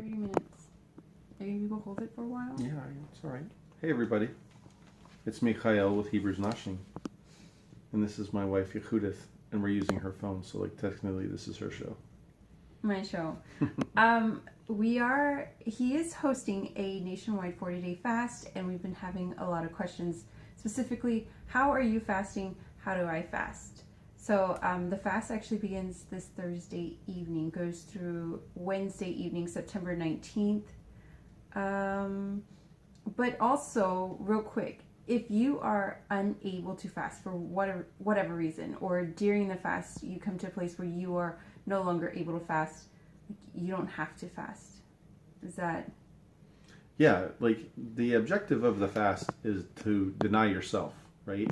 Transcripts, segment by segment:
30 minutes. Maybe people hold it for a while? Yeah, it's all right. Hey, everybody. It's Michah'El with Hebrews Noshing. And this is my wife, Judith, and we're using her phone, so, like, technically this is her show. My show. He is hosting a nationwide 40-day fast, and we've been having a lot of questions. Specifically, how are you fasting? How do I fast? So the fast actually begins this Thursday evening, goes through Wednesday evening, September 19th. But also, real quick, if you are unable to fast for whatever reason, or during the fast you come to a place where you are no longer able to fast, you don't have to fast. Is that... Yeah, like, the objective of the fast is to deny yourself, right?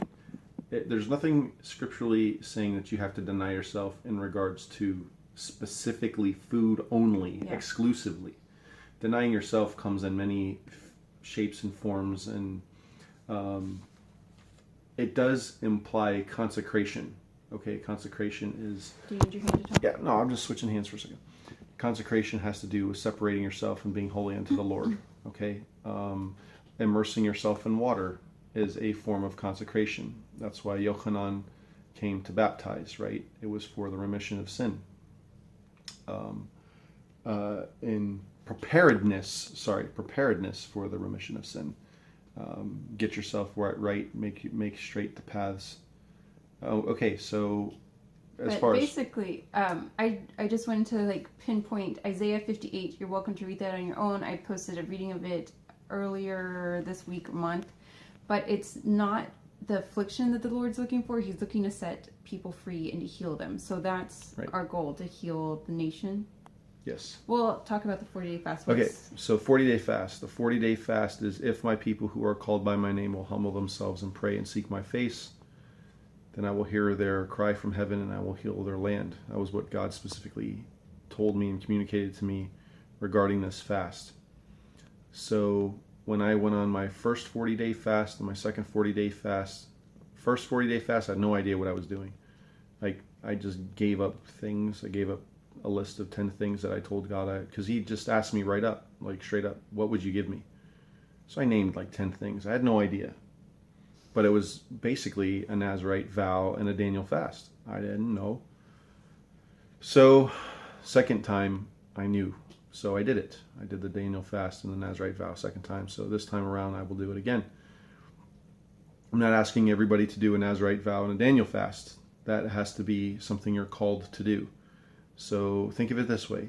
There's nothing scripturally saying that you have to deny yourself in regards to specifically food only, exclusively. Denying yourself comes in many shapes and forms, and it does imply consecration. Okay, consecration is... Do you need your hand to talk? Yeah, no, I'm just switching hands for a second. Consecration has to do with separating yourself and being holy unto the Lord. Okay, immersing yourself in water is a form of consecration. That's why Yochanan came to baptize, right? It was for the remission of sin. In preparedness for the remission of sin. Get yourself right, make straight the paths. Okay, so basically, I just wanted to pinpoint Isaiah 58. You're welcome to read that on your own. I posted a reading of it earlier this week or month, but it's not the affliction that the Lord's looking for. He's looking to set people free and to heal them. So that's our goal, to heal the nation. Yes. We'll talk about the 40-day fast. Okay, so 40-day fast. The 40-day fast is, if my people who are called by my name will humble themselves and pray and seek my face, then I will hear their cry from heaven and I will heal their land. That was what God specifically told me and communicated to me regarding this fast. So when I went on my first 40-day fast and my second 40-day fast, first 40-day fast, I had no idea what I was doing. I just gave up things. I gave up a list of 10 things that I told God, because he just asked me right up, straight up, what would you give me? So I named 10 things. I had no idea. But it was basically a Nazarite vow and a Daniel fast. I didn't know. So, second time, I knew. So I did it. I did the Daniel fast and the Nazarite vow second time. So this time around, I will do it again. I'm not asking everybody to do a Nazarite vow and a Daniel fast. That has to be something you're called to do. So think of it this way.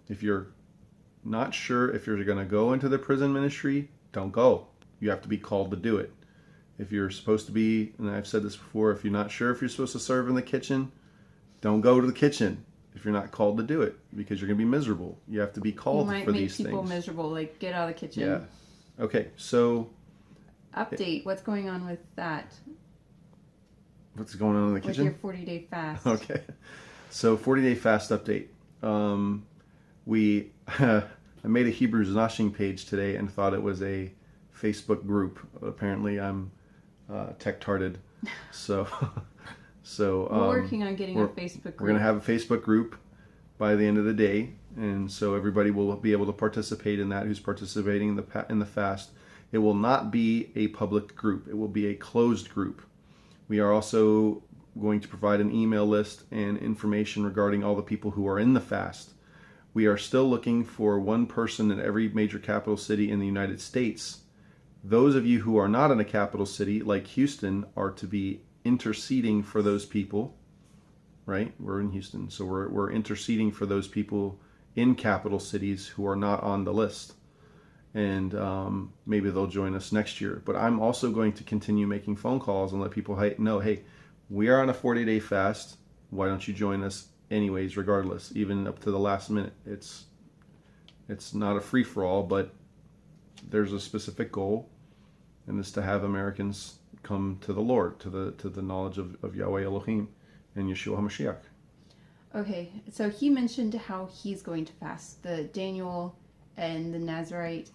If you're not sure if you're going to go into the prison ministry, don't go. You have to be called to do it. If you're supposed to be, and I've said this before, if you're not sure if you're supposed to serve in the kitchen, don't go to the kitchen if you're not called to do it, because you're going to be miserable. You have to be called for these things. You might make people miserable, get out of the kitchen. Yeah. Okay, so... Update, what's going on with that? What's going on in the kitchen? With your 40-day fast. Okay. So 40-day fast update. I made a Hebrews Noshing page today and thought it was a Facebook group. Apparently I'm tech-tarded. So we're working on getting a Facebook group. We're going to have a Facebook group by the end of the day, and so everybody will be able to participate in that who's participating in the fast. It will not be a public group. It will be a closed group. We are also going to provide an email list and information regarding all the people who are in the fast. We are still looking for one person in every major capital city in the United States. Those of you who are not in a capital city, like Houston, are to be interceding for those people, right? We're in Houston, so we're interceding for those people in capital cities who are not on the list. And maybe they'll join us next year. But I'm also going to continue making phone calls and let people know, hey, we are on a 40-day fast. Why don't you join us anyways, regardless, even up to the last minute? It's not a free-for-all, but there's a specific goal, and it's to have Americans come to the Lord, to the knowledge of Yahweh Elohim and Yeshua HaMashiach. Okay, so he mentioned how he's going to fast, the Daniel and the Nazarite.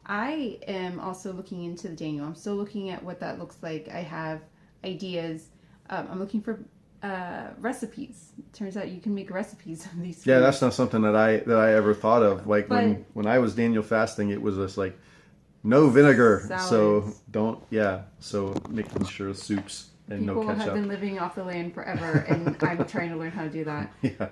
I am also looking into the Daniel. I'm still looking at what that looks like. I have ideas. I'm looking for recipes. Turns out you can make recipes of these foods. Yeah, that's not something that I ever thought of. Like when I was Daniel fasting, it was just like no vinegar. Salads. So so making sure soups and People no ketchup. have been living off the land forever, and I'm trying to learn how to do that. Yeah.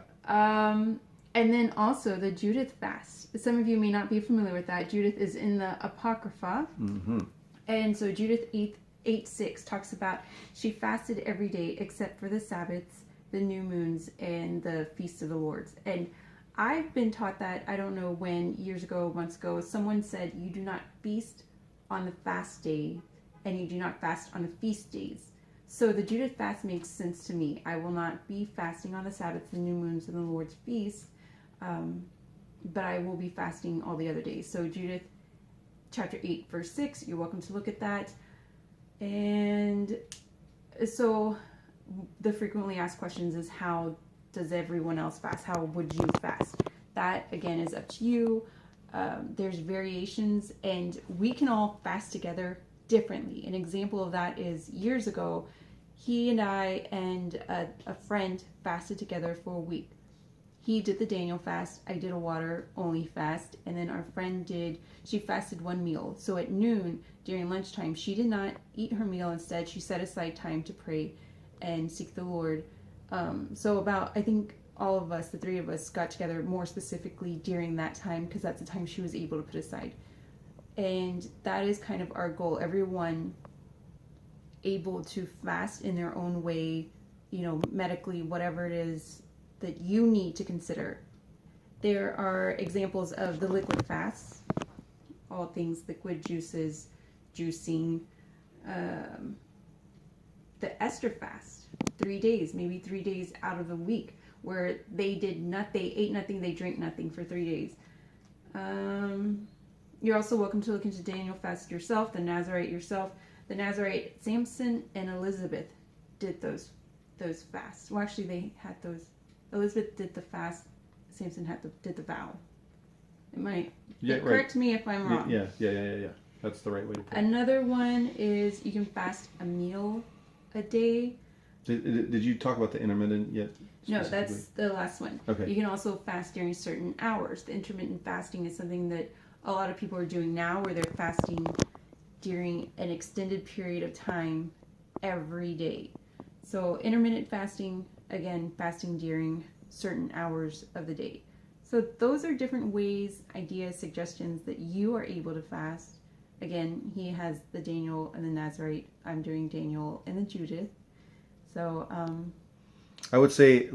And then also the Judith fast. Some of you may not be familiar with that. Judith is in the Apocrypha. Mm-hmm. And so Judith 8:6 talks about she fasted every day except for the Sabbaths, the new moons, and the feasts of the Lords. And I've been taught that, I don't know when, years ago, months ago, someone said you do not feast on the fast day and you do not fast on the feast days. So the Judith fast makes sense to me. I will not be fasting on the Sabbath, the new moons, and the Lord's feast, but I will be fasting all the other days. So Judith chapter 8, verse 6, you're welcome to look at that. And so the frequently asked questions is, how does everyone else fast? How would you fast? That, again, is up to you. There's variations, and we can all fast together differently. An example of that is years ago, he and I and a friend fasted together for a week. He did the Daniel fast. I did a water only fast. And then our friend she fasted one meal. So at noon during lunchtime, she did not eat her meal. Instead, she set aside time to pray and seek the Lord. So I think all of us, the three of us, got together more specifically during that time because that's the time she was able to put aside. And that is kind of our goal. Everyone able to fast in their own way, medically, whatever it is that you need to consider. There are examples of the liquid fasts, all things liquid, juices, juicing. The Esther fast, 3 days, maybe 3 days out of the week, where they ate nothing, they drank nothing for 3 days. You're also welcome to look into Daniel fast yourself, the Nazarite yourself. The Nazarite, Samson and Elizabeth did those fasts. Well, actually, they had those. Elizabeth did the fast. Samson did the vow. Correct me if I'm wrong. Yeah. That's the right way to put it. Another one is you can fast a meal a day. Did you talk about the intermittent yet? No, that's the last one. Okay. You can also fast during certain hours. The intermittent fasting is something that a lot of people are doing now, where they're fasting during an extended period of time every day. So intermittent fasting, again, fasting during certain hours of the day. So those are different ways, ideas, suggestions that you are able to fast. Again, he has the Daniel and the Nazarite. I'm doing Daniel and the Judith. So I would say,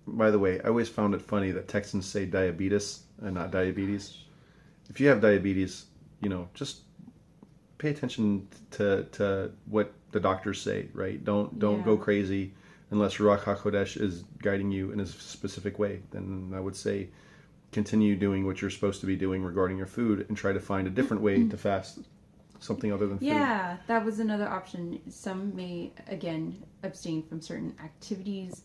by the way, I always found it funny that Texans say diabetes and not diabetes. If you have diabetes, just pay attention to what the doctors say, right? Don't go crazy unless Ruach HaKodesh is guiding you in a specific way. Then I would say continue doing what you're supposed to be doing regarding your food and try to find a different way to fast, something other than food. Yeah, that was another option. Some may, again, abstain from certain activities,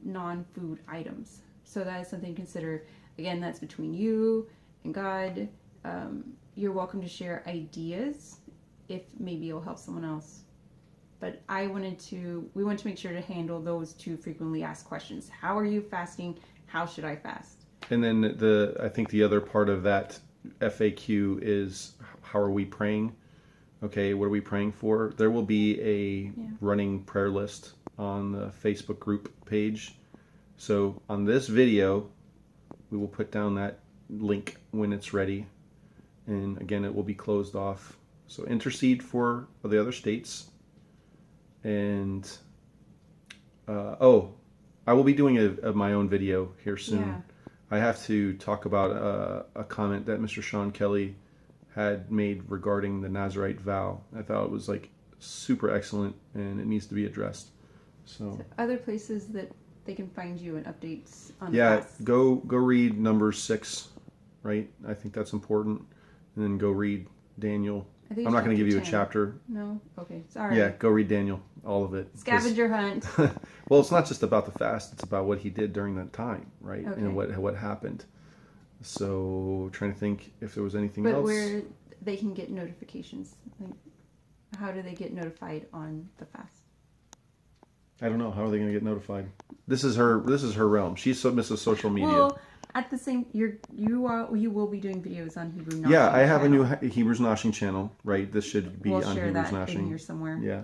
non-food items. So that is something to consider. Again, that's between you and God. You're welcome to share ideas if maybe it'll help someone else. But we wanted to make sure to handle those two frequently asked questions. How are you fasting? How should I fast? And then I think the other part of that FAQ is, how are we praying? Okay, what are we praying for? There will be a running prayer list on the Facebook group page. So on this video, we will put down that link when it's ready. And again, it will be closed off. So intercede for the other states. And I will be doing my own video here soon. Yeah. I have to talk about a comment that Mr. Sean Kelly had made regarding the Nazarite Vow. I thought it was super excellent, and it needs to be addressed. So other places that they can find you and updates on. Yeah, go read Numbers 6, right? I think that's important, and then go read Daniel. I'm not going to give you 10. A chapter. No? Okay, sorry. Yeah, go read Daniel, all of it. Scavenger hunt. Well, it's not just about the fast, it's about what he did during that time, right? Okay. And what happened. So, trying to think if there was anything else. But where they can get notifications. How do they get notified on the fast? I don't know. How are they going to get notified? This is her realm. She submisses social media. Well, at the same, you will be doing videos on Hebrew Noshing. Yeah, I have channel. a new Hebrews Noshing channel, right? This should be We'll on share Hebrews that Noshing. in here somewhere. Yeah.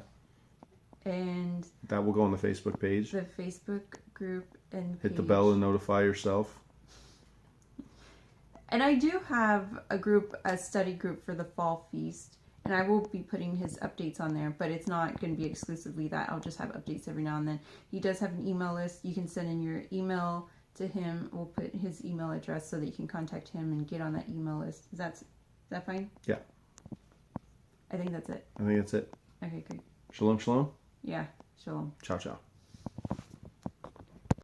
And that will go on the Facebook page. the Facebook group and Hit the page. bell and notify yourself. And I do have a study group for the fall feast, and I will be putting his updates on there, but it's not going to be exclusively that. I'll just have updates every now and then. He does have an email list. You can send in your email to him. We'll put his email address so that you can contact him and get on that email list. Is that fine? Yeah. I think that's it. I think that's it. Okay, great. Shalom, shalom. Yeah, shalom. Ciao, ciao.